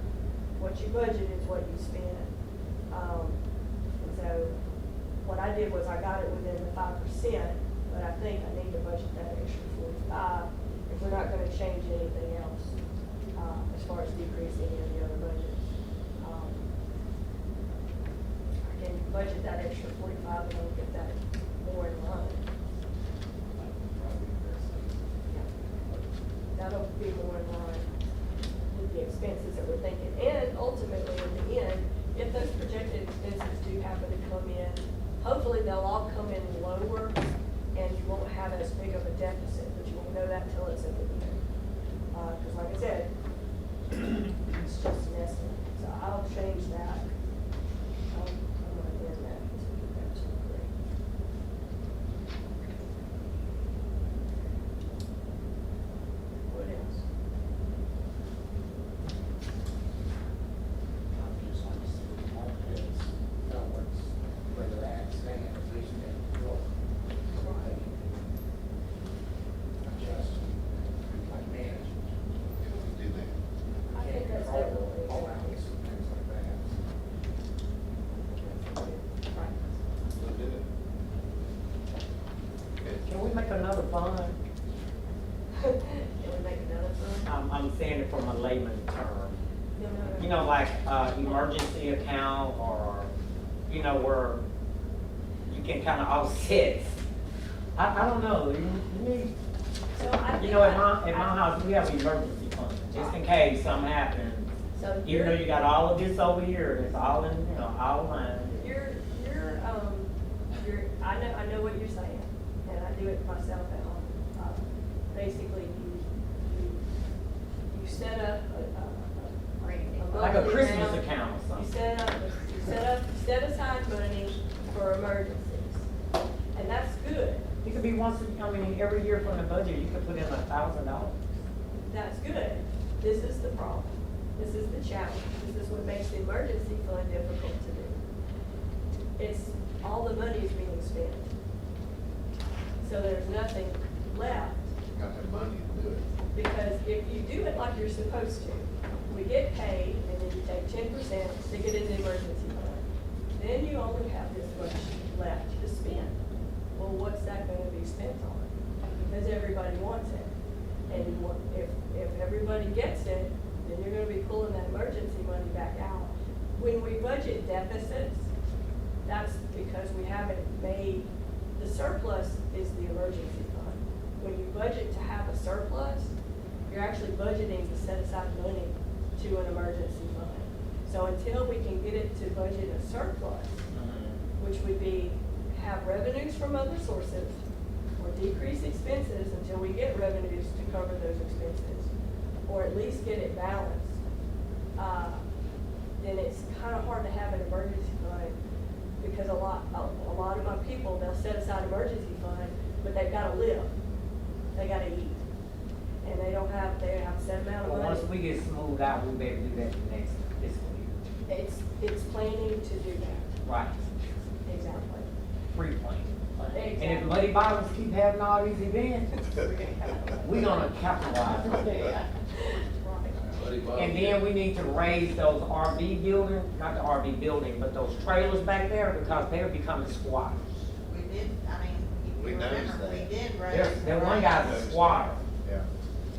What you budget is what you spend. And so what I did was I got it within the 5%, but I think I need to budget that extra 45 if we're not gonna change anything else, as far as decreasing any of the other budgets. I can budget that extra 45 and I'll get that more in line. That'll be more in line with the expenses that we're thinking. And ultimately, in the end, if those projected expenses do happen to come in, hopefully they'll all come in lower and you won't have as big of a deficit, but you won't know that till it's at the end. Because like I said, it's just an estimate. So I'll change that. I'm gonna amend that to that to agree. What else?
I just want to see the markets, know where they're at, staying in position and work. Adjusting, like management.
Do that.
I think that's definitely.
Allowance and things like that.
Right.
We'll do it. Okay.
Can we make another fund?
Can we make another one?
I'm saying it from a layman term.
No.
You know, like, emergency account, or, you know, where you can kind of offset. I don't know, you need,
So I
you
think
know, at my house, we have emergency fund, just in case something happens.
So
Even though you got all of this over here, it's all in, you know, all line.
I know what you're saying, and I do it myself at home. Basically, you set up a
Like a
monthly
Christmas
amount.
account or
You
something.
set aside money for emergencies, and that's good.
It could be once, every year from the budget, you could put in $1,000.
That's good. This is the problem. This is the challenge. This is what makes the emergency fund difficult to do. all the money is being spent. So there's nothing left,
Gotta have money to do it.
because if you do it like you're supposed to, we get paid, and then you take 10%, stick it in the emergency fund, then you only have this much left to spend. Well, what's that gonna be spent on? Because everybody wants it. And if everybody gets it, then you're gonna be pulling that emergency money back out. When we budget deficits, that's because we haven't made, the surplus is the emergency fund. When you budget to have a surplus, you're actually budgeting to set aside money to an emergency fund. So until we can get it to budget a surplus, which would be have revenues from other sources or decrease expenses until we get revenues to cover those expenses, or at least get it balanced, then it's kind of hard to have an emergency fund, because a lot of my people, they'll set aside emergency fund, but they've got to live, they got to eat, and they have a set amount of
Well,
money.
once we get smoothed out, we'll be able to do that the next fiscal year.
It's planning to do that,
Right,
exactly.
pre-plan. And if
Exactly.
Muddy Bottoms keep having all these events, we gonna capitalize on that.
Right.
Buddy, Bob,
And then we need to raise those RV building, not the RV building, but those trailers back there, because they're becoming squatters.
We did, I mean, if
We
you
noticed
remember, we
that.
did raise.
There,
the
that one
rate.
guy's a squatter.
Yeah.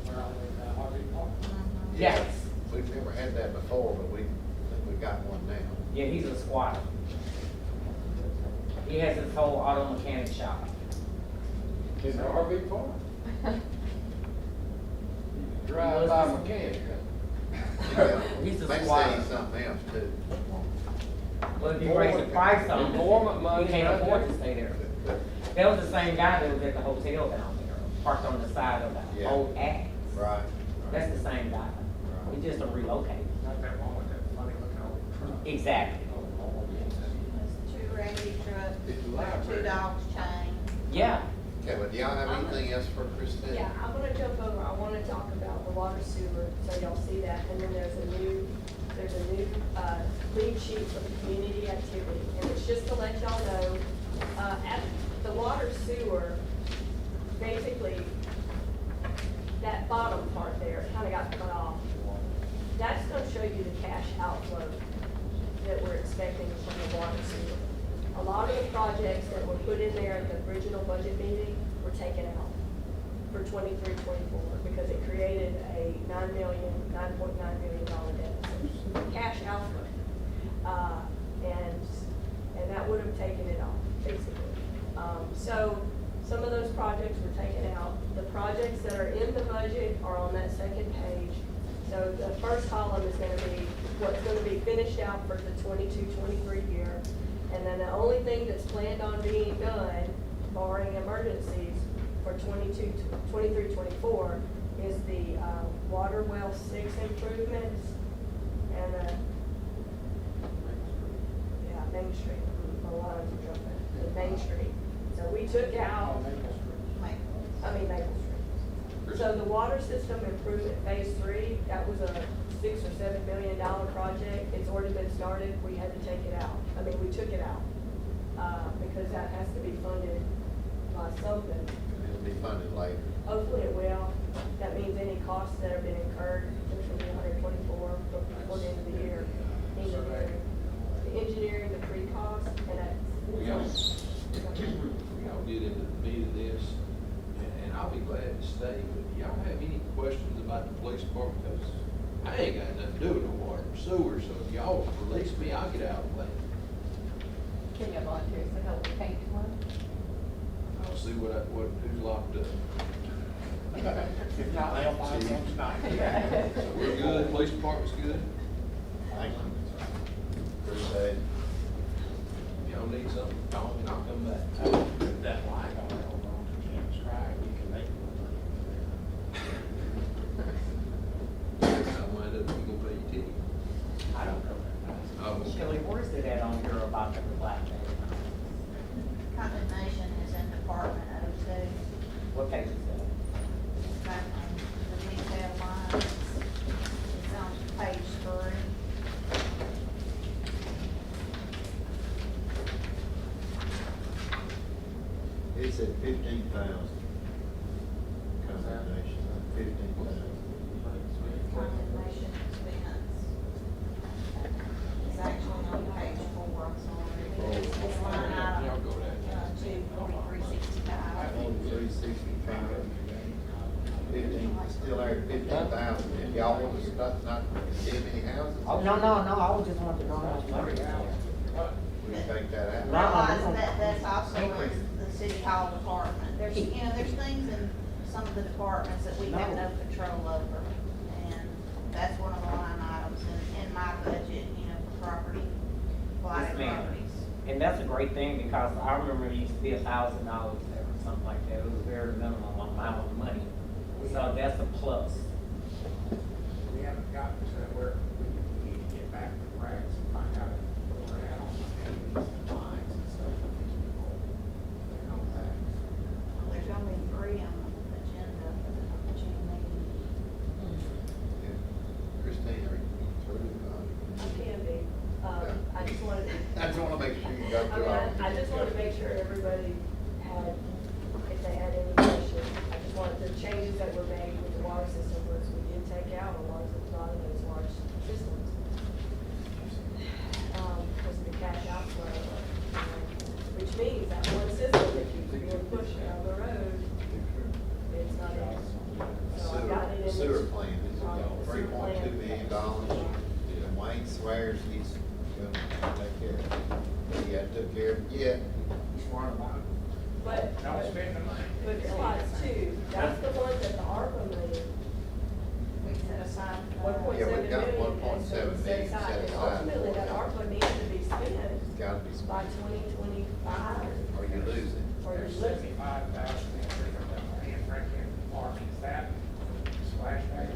We're on with RV Park.
Mhm.
Yes,
We've never had that before, but we think we got one now.
yeah, he's a squatter. He has his whole auto mechanic shop.
In the RV park? Drive by mechanic.
He's a
May
squatter.
say something else too.
Well, if you raise the price on it,
Employment money
he can't
right
afford
there.
to stay there. That was the same guy that was at the hotel down there, parked on the side of the
Yeah.
old Axe.
Right.
That's the same guy. He just a relocate.
Not that wrong with that funny looking old truck.
Exactly.
There's 2 Randy trucks,
It's a
2
library.
dogs chained.
Yeah.
Okay, but do y'all have anything else for Christine?
Yeah, I'm gonna jump over, I wanna talk about the water sewer, so y'all see that, and then there's a new lead sheet for the community activity, and it's just to let y'all know, at the water sewer, basically, that bottom part there kinda got cut off. That's gonna show you the cash outflow that we're expecting from the water sewer. A lot of the projects that were put in there at the original budget meeting were taken out for 23-24 because it created a $9.9 million deficit, cash outflow. And that would have taken it off, basically. So some of those projects were taken out. The projects that are in the budget are on that second page. So the first column is gonna be what's gonna be finished out for the 22-23 year. And then the only thing that's planned on being done, barring emergencies, for 23-24 is the water well 6 improvements and Main Street. A lot of them jumping, the Main Street. So we took out, Maple Street. So the water system improvement phase 3, that was a $6 or $7 million project. It's already been started. We had to take it out. We took it out, because that has to be funded by something.
It'll be funded later.
Hopefully it will. That means any costs that have been incurred, which will be 124 before the end of the year. Engineering, the pre-cost, and that's.
We all get into the meat of this, and I'll be glad to stay, but y'all have any questions about the police department? Because I ain't got nothing to do with the water and sewer, so if y'all release me, I'll get out of the way.
Can you volunteer to help with paint tomorrow?
I'll see who's locked up.
If not, they'll find them tonight.
So we're good, police department's good?
Thank you. Appreciate it.
If y'all need something, call me and I'll come back.
That light on it, hold on to Jim's drive, you can make it.
I wind up, you gonna pay your ticket.
I don't know that.
Oh, okay.
Shelley, where's it at on here about the black man?
Condemnation is in Department 02,
What page is that?
back on the detail lines. It's on page 3.
It's at 15,000. Condemnation, 15,000.
Condemnation expense. It's actually on page 4, I'm sorry. It's line item, 24365.
365. 15, still there at 15,000. If y'all want to stop, not condemn any houses,
Oh, no, I was just wanting to know how much money.
we can take that out.
Realize that that's also in the city hall department. There's, you know, there's things in some of the departments that we have no control over. And that's one of the line items in my budget, you know, for property, blighted
Yes, ma'am.
properties.
And that's a great thing, because I remember it used to be $1,000 there or something like that. It was very minimum amount of money. So that's a plus.
We haven't gotten to where we need to get back to Rex and find out where we're at on the fees and fines and stuff for these people. You know, that.
There's only 3 on the agenda for the June meeting.
Yeah. Christine, are you through?
I can be. I just wanted to.
I just want to make sure you go
I
through
mean,
all.
I just wanted to make sure everybody had, if they had any questions. I just wanted the changes that were made with the water system was we did take out a lot of those large systems. Because of the cash outflow, which means that one system that keeps being pushed down the road, it's not in. So I got it in.
Sewer plant is
Right, the sewer
$3.2
plant.
million. And Wayne swears he's gonna take care of it. He hadn't took care of it yet.
Smart about it.
But,
Don't spend the money.
but slots too, that's the one that the ARPA money,
We set aside.
1.7
Yeah, we've got
million.
1.7 million
set
set
And
aside
ultimately, that
for it.
ARPA needs to be spent
It's gotta be
by
spent,
2025,
or you lose it.
or
There's
you lose it.
75,000 in there, in Franklin Park, is that splash pad?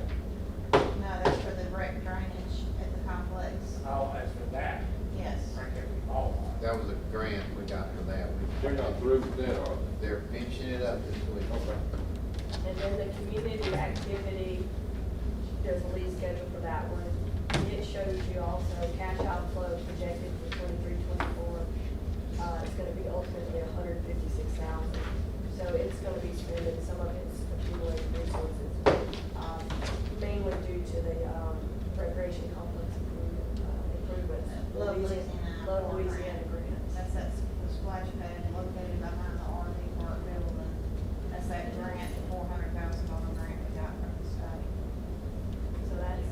No, that's for the wreck drainage at the complex.
Oh, that's for that,
Yes.
Franklin Ballpark.
That was a grant we got for that.
They're not through with that, are they?
They're finishing it up this week.
And then the community activity, there's a lead schedule for that one. It shows you also cash outflow projected for 23-24. It's gonna be ultimately 156,000. So it's gonna be spent, and some of it's accumulated resources, mainly due to the, recreation complex improvements.
Love Louisiana.
Love Louisiana grants.
That's the splash pad located behind the RV park building. That's that grant, $400,000 grant we got from the state.
So that's it.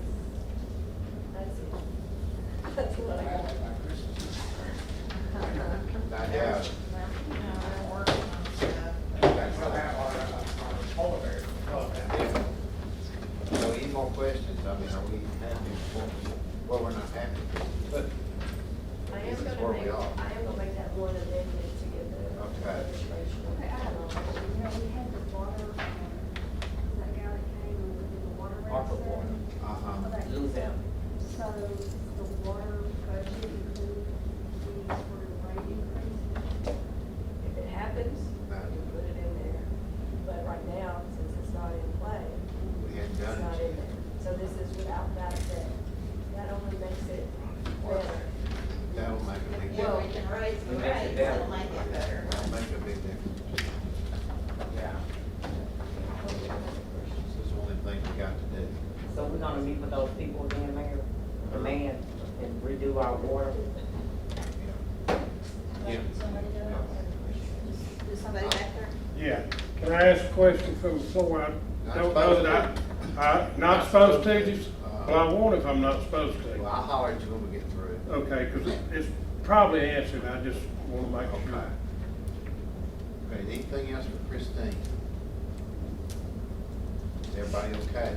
That's what I got.
Like Christmas.
I doubt it.
Well, you know, we're working on stuff.
That's what our polar bear club, that is.
So any more questions? I mean, are we happy with what we're not happy with? But
I
this
am
is
gonna
where
make,
we are.
I am gonna make that one amendment to get the
Okay.
registration.
Okay, I have a question. You know, we had the water, that guy that came and did the water rate
ARPA
stuff.
water.
Uh-huh.
Okay.
Lose them.
So the water budget include these for the rate increase?
If it happens, we put it in there. But right now, since it's not in play,
We hadn't
it's
done
not
it
in
yet.
there. So this is without that effect. That only makes it better.
That'll make a big
Well, we
difference.
can raise the
It makes it
rates,
better.
it'll make it better.
That'll make a big difference.
Yeah.
This is the only thing we got to do.
So we're gonna meet with those people again, Mayor, demand and redo our water.
Yeah.
Somebody do it? Is somebody back there?
Yeah, can I ask a question from the floor? I don't know that I'm not supposed to, but I won't if I'm not supposed
Well,
to.
I'll holler at you when we get through.
Okay, because it's probably answered, I just want to make
Okay.
sure.
Okay, anything else for Christine? Is everybody okay?